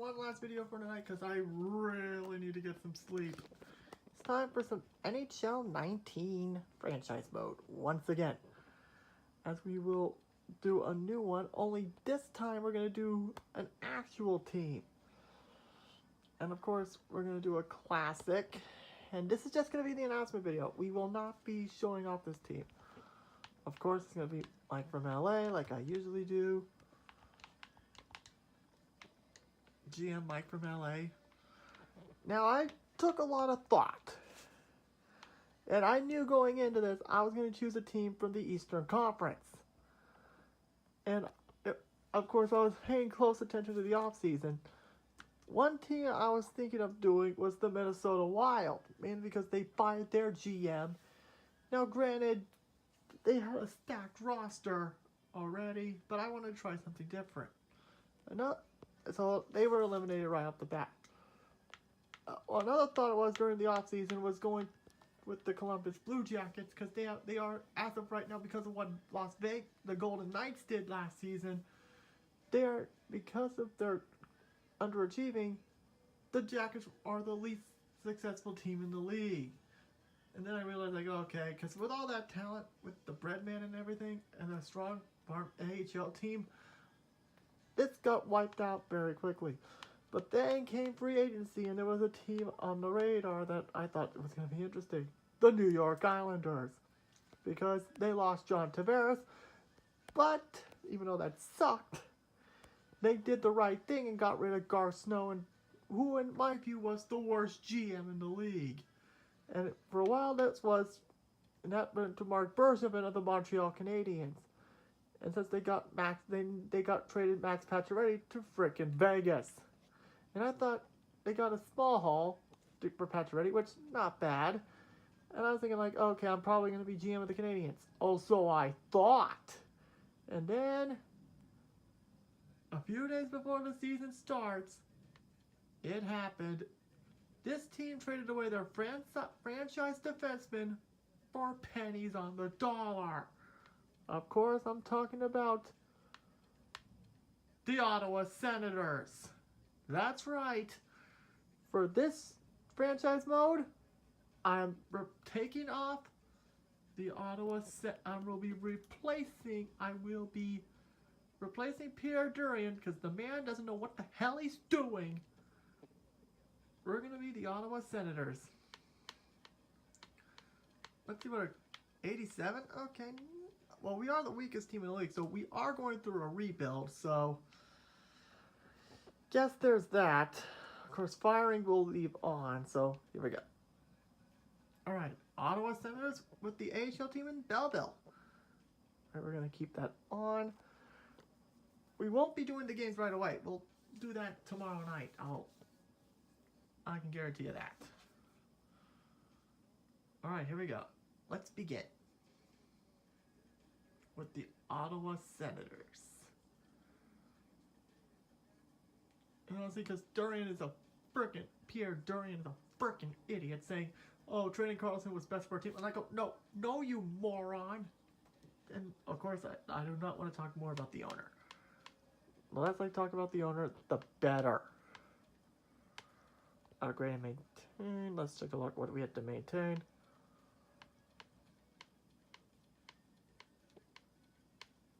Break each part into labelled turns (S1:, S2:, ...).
S1: one last video for tonight because I really need to get some sleep. It's time for some NHL 19 franchise mode once again. As we will do a new one, only this time we're going to do an actual team. And of course, we're going to do a classic. And this is just going to be the announcement video. We will not be showing off this team. Of course, it's going to be like from LA, like I usually do. GM Mike from LA. Now, I took a lot of thought. And I knew going into this, I was going to choose a team from the Eastern Conference. And, of course, I was paying close attention to the offseason. One team I was thinking of doing was the Minnesota Wild, mainly because they fired their GM. Now, granted, they had a stacked roster already, but I wanted to try something different. So they were eliminated right off the bat. Another thought was during the offseason was going with the Columbus Blue Jackets because they are, as of right now, because of what Las Vegas, the Golden Knights did last season, because of their underachieving, the Jackets are the least successful team in the league. And then I realized, like, okay, because with all that talent, with the Breadman and everything, and a strong AHL team, this got wiped out very quickly. But then came free agency, and there was a team on the radar that I thought was going to be interesting. The New York Islanders. Because they lost John Tavares, but even though that sucked, they did the right thing and got rid of Garth Snow, and who in my view was the worst GM in the league. And for a while that went to Mark Bergevin of the Montreal Canadiens. And since they got traded Max Pacioretty to frickin' Vegas. And I thought they got a small haul for Pacioretty, which not bad. And I was thinking like, okay, I'm probably going to be GM of the Canadiens. Oh, so I thought. And then, a few days before the season starts, it happened. This team traded away their franchise defenseman for pennies on the dollar. Of course, I'm talking about the Ottawa Senators. That's right. For this franchise mode, I'm taking off the Ottawa I will be replacing Pierre Dorion because the man doesn't know what the hell he's doing. We're going to be the Ottawa Senators. Let's see what 87? Okay. Well, we are the weakest team in the league, so we are going through a rebuild, so guess there's that. Of course, firing will leave on, so here we go. Alright, Ottawa Senators with the AHL team in Belleville. Alright, we're going to keep that on. We won't be doing the games right away. We'll do that tomorrow night. I can guarantee you that. Alright, here we go. Let's begin with the Ottawa Senators. And honestly, because Pierre Dorion is a frickin' idiot saying, oh, trading Carlson was best for our team. And I go, no, you moron. And of course, I do not want to talk more about the owner. The less I talk about the owner, the better. Upgrade and maintain. Let's take a look what we have to maintain.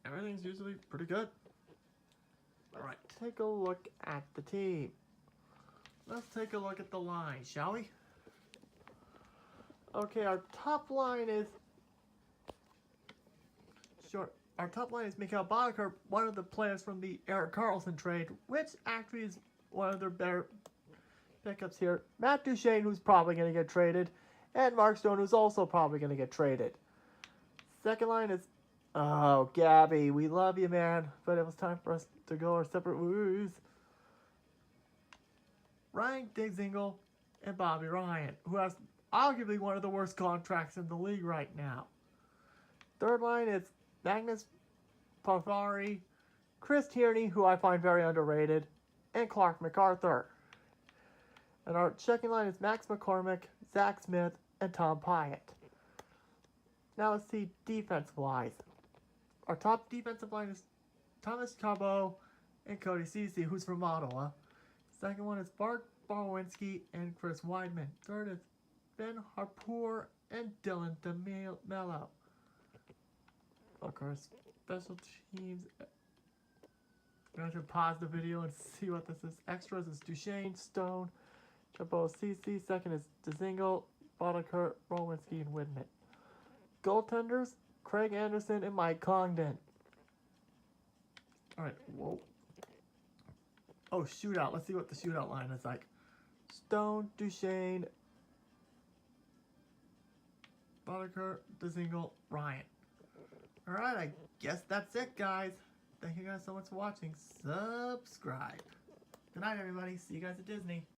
S1: Everything's usually pretty good. Alright, take a look at the team. Let's take a look at the line, shall we? Okay, our top line is Our top line is Mikhail Boddicker, one of the players from the Erik Karlsson trade, which actually is one of their better pickups here. Matt Duchene, who's probably going to get traded, and Mark Stone, who's also probably going to get traded. Second line is, oh, Gabby, we love you, man, but it was time for us to go our separate ways. Ryan Dzingel and Bobby Ryan, who has arguably one of the worst contracts in the league right now. Third line is Magnus Pavari, Chris Tierney, who I find very underrated, and Clark MacArthur. And our checking line is Max McCormick, Zach Smith, and Tom Pyatt. Now let's see defense-wise. Our top defensive line is Thomas Chabot and Cody Ceci, who's from Ottawa. Second one is Bart Barwinski and Chris Weidman. Third is Ben Harpur and Dylan DeMello. Of course, special teams. I'm going to pause the video and see what this is. Extras is Duchesne, Stone, Chabot, CC. Second is Dzingel, Boddicker, Rowinski, and Widman. Goaltenders, Craig Anderson and Mike Congdon. Alright, whoa. Oh, shootout. Let's see what the shootout line is like. Stone, Duchesne, Boddicker, Dzingel, Ryan. Alright, I guess that's it, guys. Thank you guys so much for watching. Subscribe. Good night, everybody. See you guys at Disney.